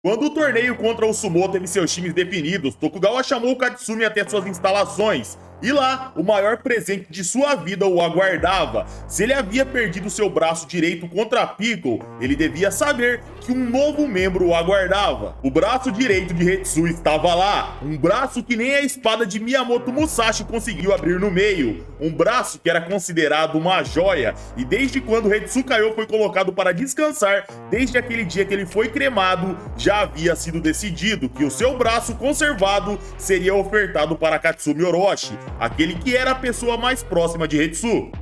Quando o torneio contra o Sumo teve seus times definidos, Tokugawa chamou o Katsumi até suas instalações. E lá, o maior presente de sua vida o aguardava. Se ele havia perdido seu braço direito contra Piccolo, ele devia saber que um novo membro o aguardava. O braço direito de Hetsu estava lá, um braço que nem a espada de Miyamoto Musashi conseguiu abrir no meio. Um braço que era considerado uma joia, e desde quando Hetsu Kaiô foi colocado para descansar, desde aquele dia que ele foi cremado, já havia sido decidido que o seu braço conservado seria ofertado para Katsumi Orochi, aquele que era a pessoa mais próxima de Hetsu.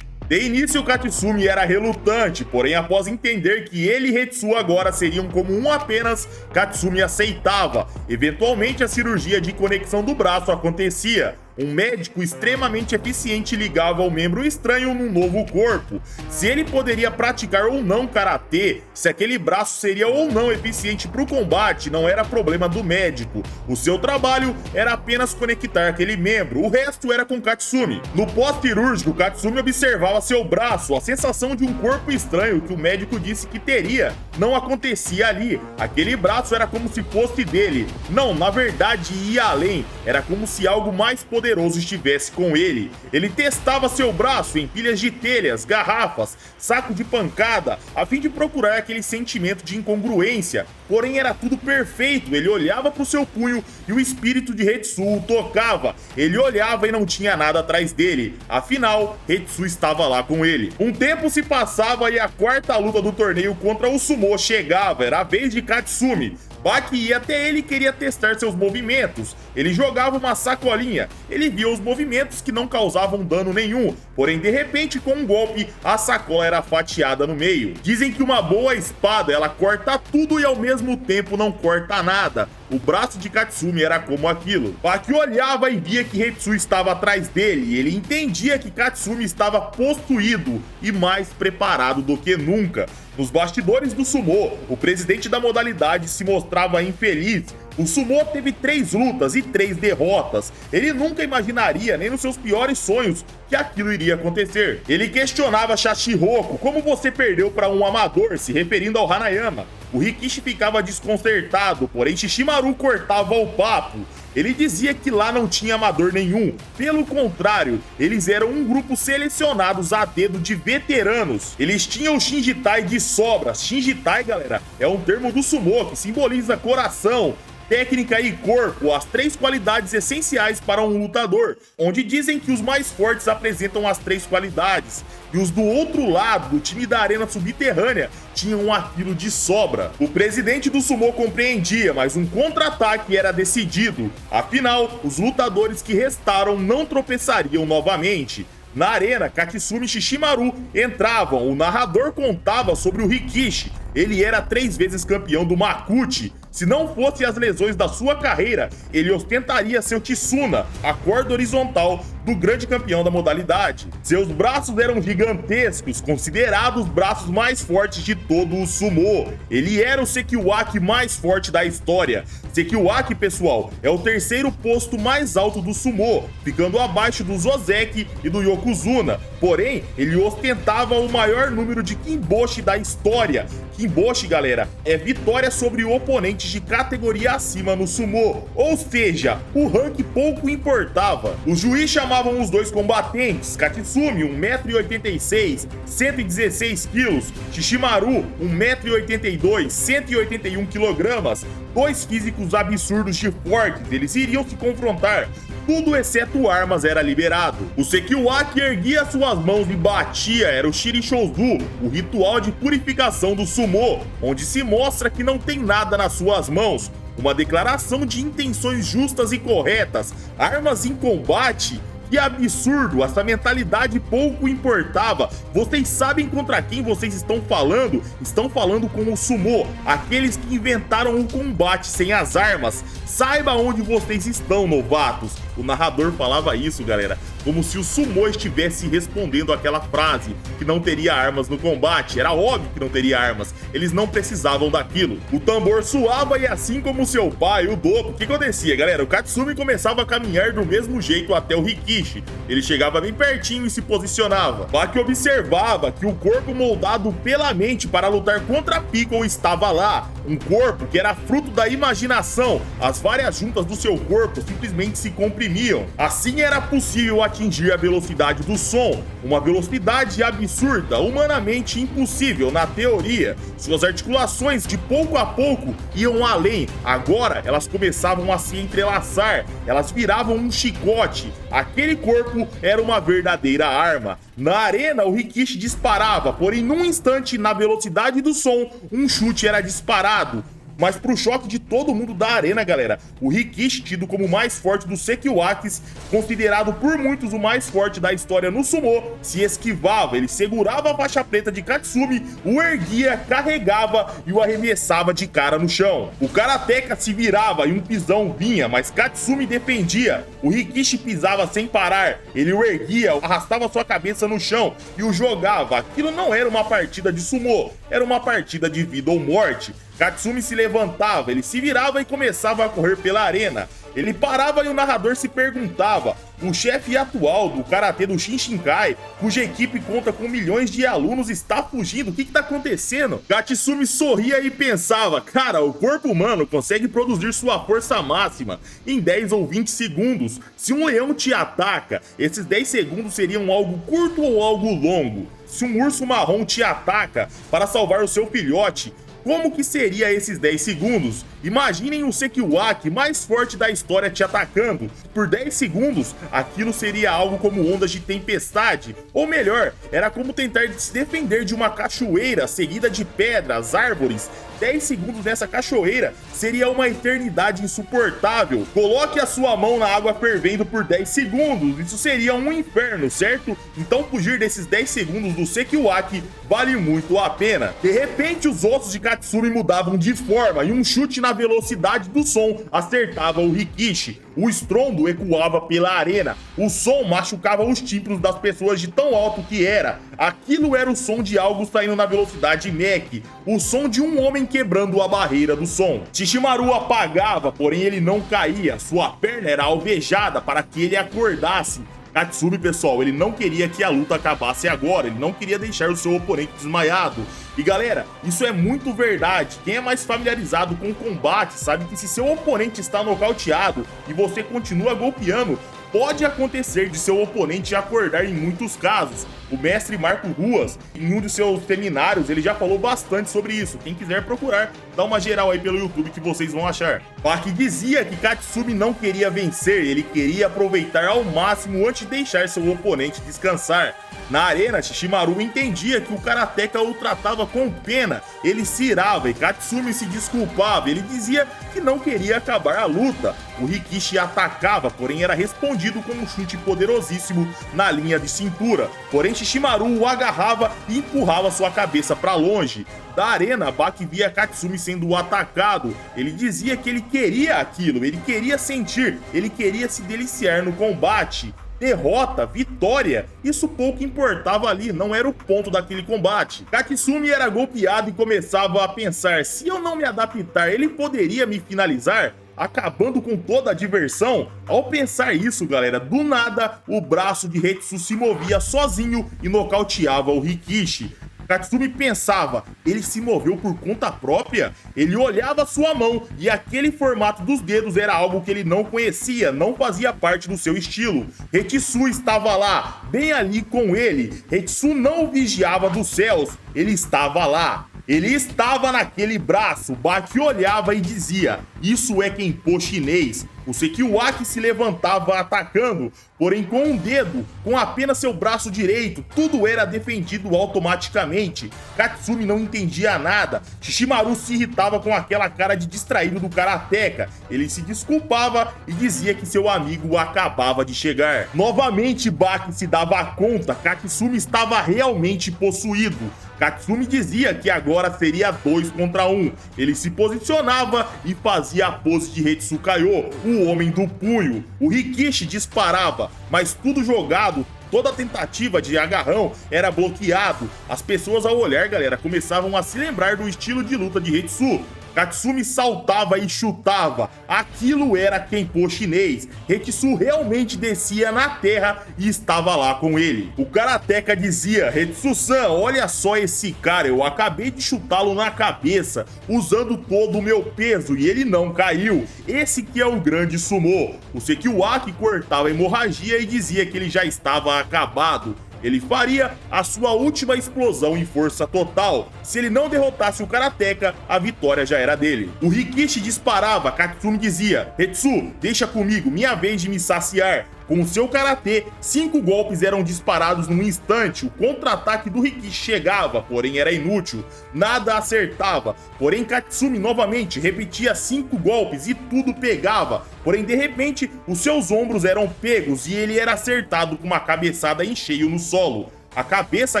De início, Katsumi era relutante, porém após entender que ele e Hetsu agora seriam como um apenas, Katsumi aceitava. Eventualmente a cirurgia de conexão do braço acontecia. Um médico extremamente eficiente ligava o membro estranho num novo corpo. Se ele poderia praticar ou não karatê, se aquele braço seria ou não eficiente para o combate, não era problema do médico. O seu trabalho era apenas conectar aquele membro, o resto era com Katsumi. No pós-cirúrgico, Katsumi observava seu braço, a sensação de um corpo estranho que o médico disse que teria não acontecia ali. Aquele braço era como se fosse dele. Não, na verdade ia além, era como se algo mais poderoso estivesse com ele. Ele testava seu braço em pilhas de telhas, garrafas, saco de pancada, a fim de procurar aquele sentimento de incongruência. Porém era tudo perfeito, ele olhava para o seu punho e o espírito de Hetsu o tocava. Ele olhava e não tinha nada atrás dele. Afinal, Hetsu estava lá com ele. Um tempo se passava e a quarta luta do torneio contra o Sumo chegava, era a vez de Katsumi. Baki ia até ele e queria testar seus movimentos. Ele jogava uma sacolinha, ele via os movimentos que não causavam dano nenhum, porém de repente com um golpe a sacola era fatiada no meio. Dizem que uma boa espada ela corta tudo e ao mesmo tempo não corta nada. O braço de Katsumi era como aquilo. Baki olhava e via que Hetsu estava atrás dele, e ele entendia que Katsumi estava possuído e mais preparado do que nunca. Nos bastidores do Sumo, o presidente da modalidade se mostrava infeliz. O Sumo teve 3 lutas e 3 derrotas. Ele nunca imaginaria, nem nos seus piores sonhos, que aquilo iria acontecer. Ele questionava Shachihoko, como você perdeu para um amador, se referindo ao Hanayama. O Rikishi ficava desconcertado, porém Shishimaru cortava o papo. Ele dizia que lá não tinha amador nenhum, pelo contrário, eles eram um grupo selecionados a dedo de veteranos. Eles tinham o Shinjitai de sobras. Shinjitai, galera, é um termo do Sumo que simboliza coração, técnica e corpo, as 3 qualidades essenciais para um lutador, onde dizem que os mais fortes apresentam as 3 qualidades, e os do outro lado, do time da arena subterrânea, tinham aquilo de sobra. O presidente do Sumo compreendia, mas um contra-ataque era decidido. Afinal, os lutadores que restaram não tropeçariam novamente. Na arena, Katsumi e Shishimaru entravam, o narrador contava sobre o Rikishi. Ele era 3 vezes campeão do Makuuchi. Se não fosse as lesões da sua carreira, ele ostentaria seu Tsuna, a corda horizontal do grande campeão da modalidade. Seus braços eram gigantescos, considerados os braços mais fortes de todo o Sumo. Ele era o Sekiwaki mais forte da história. Sekiwaki, pessoal, é o 3º posto mais alto do Sumo, ficando abaixo do Zozeki e do Yokozuna. Porém, ele ostentava o maior número de Kimboshi da história. Kimboshi, galera, é vitória sobre oponentes de categoria acima no Sumo, ou seja, o rank pouco importava. Os juízes chamavam os 2 combatentes, Katsumi, 1,86 m, 116 kg, Shishimaru, 1,82 m, 181 kg, 2 físicos absurdos de fortes, eles iriam se confrontar. Tudo exceto armas era liberado. O Sekiwaki erguia suas mãos e batia, era o Shirishozu, o ritual de purificação do Sumo, onde se mostra que não tem nada nas suas mãos. Uma declaração de intenções justas e corretas, armas em combate. Que absurdo, essa mentalidade pouco importava. Vocês sabem contra quem vocês estão falando? Estão falando com o Sumo, aqueles que inventaram o combate sem as armas. Saiba onde vocês estão, novatos. O narrador falava isso, galera. como se o sumô estivesse respondendo aquela frase, que não teria armas no combate. Era óbvio que não teria armas, eles não precisavam daquilo. O tambor soava e assim como seu pai, o Doku, o que acontecia, galera? O Katsumi começava a caminhar do mesmo jeito até o Rikishi. Ele chegava bem pertinho e se posicionava. Baki observava que o corpo moldado pela mente para lutar contra Piccolo estava lá. Um corpo que era fruto da imaginação. As várias juntas do seu corpo simplesmente se comprimiam. Assim era possível atingir a velocidade do som, uma velocidade absurda, humanamente impossível na teoria. Suas articulações de pouco a pouco iam além. Agora elas começavam a se entrelaçar, elas viravam um chicote. Aquele corpo era uma verdadeira arma. Na arena, o Rikishi disparava, porém num instante, na velocidade do som, um chute era disparado. Mas pro choque de todo mundo da arena, galera, o Rikishi, tido como o mais forte dos Sekiwakis, considerado por muitos o mais forte da história no sumô, se esquivava. Ele segurava a faixa preta de Katsumi, o erguia, carregava e o arremessava de cara no chão. O karateka se virava e um pisão vinha, mas Katsumi defendia. O Rikishi pisava sem parar, ele o erguia, arrastava sua cabeça no chão e o jogava. Aquilo não era uma partida de sumô, era uma partida de vida ou morte. Katsumi se levantava, ele se virava e começava a correr pela arena. Ele parava e o narrador se perguntava: o chefe atual do karatê do Shinshinkai, cuja equipe conta com milhões de alunos, está fugindo? O que está acontecendo? Katsumi sorria e pensava: cara, o corpo humano consegue produzir sua força máxima em 10 ou 20 segundos. Se um leão te ataca, esses 10 segundos seriam algo curto ou algo longo? Se um urso marrom te ataca para salvar o seu filhote, como que seria esses 10 segundos? Imaginem o Sekiwaki mais forte da história te atacando. Por 10 segundos, aquilo seria algo como ondas de tempestade. Ou melhor, era como tentar se defender de uma cachoeira seguida de pedras, árvores. 10 segundos nessa cachoeira seria uma eternidade insuportável. Coloque a sua mão na água fervendo por 10 segundos. Isso seria um inferno, certo? Então fugir desses 10 segundos do Sekiwaki vale muito a pena. De repente, os ossos de Katsumi mudavam de forma e um chute na velocidade do som acertava o Rikishi. O estrondo ecoava pela arena. O som machucava os tímpanos das pessoas de tão alto que era. Aquilo era o som de algo saindo na velocidade Mach. O som de um homem quebrando a barreira do som. Shishimaru apagava, porém ele não caía. Sua perna era alvejada para que ele acordasse. Katsumi, pessoal, ele não queria que a luta acabasse agora, ele não queria deixar o seu oponente desmaiado. E galera, isso é muito verdade. Quem é mais familiarizado com o combate sabe que se seu oponente está nocauteado e você continua golpeando, pode acontecer de seu oponente acordar em muitos casos. O mestre Marco Ruas, em um de seus seminários, ele já falou bastante sobre isso. Quem quiser procurar, dá uma geral aí pelo YouTube que vocês vão achar. Baki dizia que Katsumi não queria vencer, ele queria aproveitar ao máximo antes de deixar seu oponente descansar. Na arena, Shishimaru entendia que o karateka o tratava com pena. Ele se irava e Katsumi se desculpava. Ele dizia que não queria acabar a luta. O Rikishi atacava, porém era respondido com um chute poderosíssimo na linha de cintura. Porém, Shishimaru o agarrava e empurrava sua cabeça para longe. Da arena, Baki via Katsumi sendo atacado. Ele dizia que ele queria aquilo, ele queria sentir, ele queria se deliciar no combate. Derrota, vitória, isso pouco importava ali, não era o ponto daquele combate. Katsumi era golpeado e começava a pensar: se eu não me adaptar, ele poderia me finalizar, acabando com toda a diversão? Ao pensar isso, galera, do nada, o braço de Hetsu se movia sozinho e nocauteava o Rikishi. Katsumi pensava: ele se moveu por conta própria? Ele olhava sua mão e aquele formato dos dedos era algo que ele não conhecia, não fazia parte do seu estilo. Hetsu estava lá, bem ali com ele. Hetsu não o vigiava dos céus, ele estava lá. Ele estava naquele braço. Baki olhava e dizia: isso é Kenpo chinês. O Sekiwaki se levantava atacando, porém com um dedo, com apenas seu braço direito, tudo era defendido automaticamente. Katsumi não entendia nada. Shishimaru se irritava com aquela cara de distraído do karateka. Ele se desculpava e dizia que seu amigo acabava de chegar. Novamente Baki se dava conta que Katsumi estava realmente possuído. Katsumi dizia que agora seria 2 contra 1. Ele se posicionava e fazia a pose de Hetsu Kaiô, o o homem do punho. O Rikishi disparava, mas tudo jogado, toda tentativa de agarrão era bloqueado. As pessoas ao olhar, galera, começavam a se lembrar do estilo de luta de Hetsu. Katsumi saltava e chutava, aquilo era Kenpo chinês. Hetsu realmente descia na terra e estava lá com ele. O karateka dizia: Hetsu-san, olha só esse cara, eu acabei de chutá-lo na cabeça, usando todo o meu peso e ele não caiu. Esse que é o grande sumô. O Sekiwaki cortava a hemorragia e dizia que ele já estava acabado. Ele faria a sua última explosão em força total. Se ele não derrotasse o karateka, a vitória já era dele. O Rikishi disparava, Katsumi dizia: Hetsu, deixa comigo, minha vez de me saciar. Com o seu karatê, 5 golpes eram disparados num instante. O contra-ataque do Rikishi chegava, porém era inútil. Nada acertava. Porém, Katsumi novamente repetia 5 golpes e tudo pegava. Porém, de repente, os seus ombros eram pegos e ele era acertado com uma cabeçada em cheio no solo. A cabeça,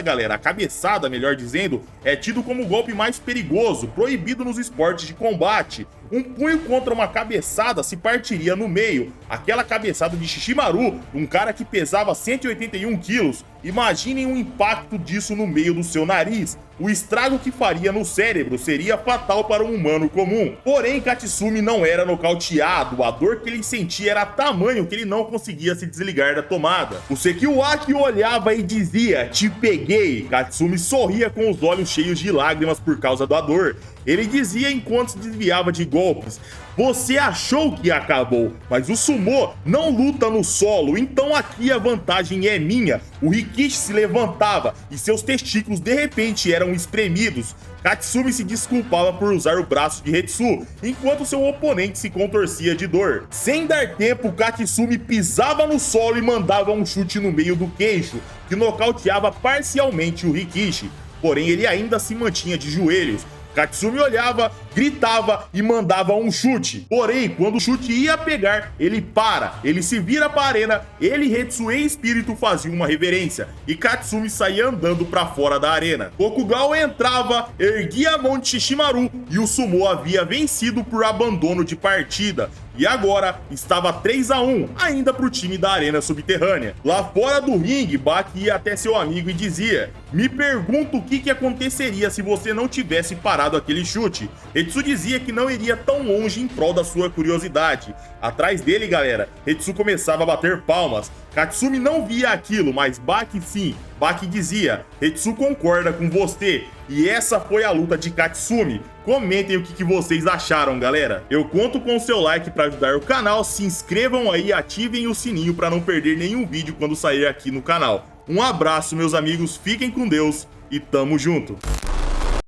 galera, a cabeçada, melhor dizendo, é tido como o golpe mais perigoso, proibido nos esportes de combate. Um punho contra uma cabeçada se partiria no meio. Aquela cabeçada de Shishimaru, um cara que pesava 181 quilos. Imaginem o impacto disso no meio do seu nariz. O estrago que faria no cérebro seria fatal para um humano comum. Porém, Katsumi não era nocauteado. A dor que ele sentia era tamanho que ele não conseguia se desligar da tomada. O Sekiwaki olhava e dizia: te peguei. Katsumi sorria com os olhos cheios de lágrimas por causa da dor. Ele dizia enquanto se desviava de golpes: você achou que acabou, mas o sumô não luta no solo, então aqui a vantagem é minha. O Rikishi se levantava e seus testículos de repente eram espremidos. Katsumi se desculpava por usar o braço de Hetsu, enquanto seu oponente se contorcia de dor. Sem dar tempo, Katsumi pisava no solo e mandava um chute no meio do queixo, que nocauteava parcialmente o Rikishi. Porém, ele ainda se mantinha de joelhos. Katsumi olhava, gritava e mandava um chute. Porém, quando o chute ia pegar, ele para, ele se vira para a arena, ele e Hetsu em espírito faziam uma reverência, e Katsumi saía andando para fora da arena. Tokugawa entrava, erguia a mão de Shishimaru e o sumô havia vencido por abandono de partida. E agora estava 3-1, ainda para o time da arena subterrânea. Lá fora do ringue, Baki ia até seu amigo e dizia: me pergunto o que aconteceria se você não tivesse parado aquele chute. Hetsu dizia que não iria tão longe em prol da sua curiosidade. Atrás dele, galera, Hetsu começava a bater palmas. Katsumi não via aquilo, mas Baki sim. Baki dizia: Hetsu concorda com você. E essa foi a luta de Katsumi. Comentem o que vocês acharam, galera. Eu conto com o seu like para ajudar o canal. Se inscrevam aí e ativem o sininho para não perder nenhum vídeo quando sair aqui no canal. Um abraço, meus amigos. Fiquem com Deus e tamo junto.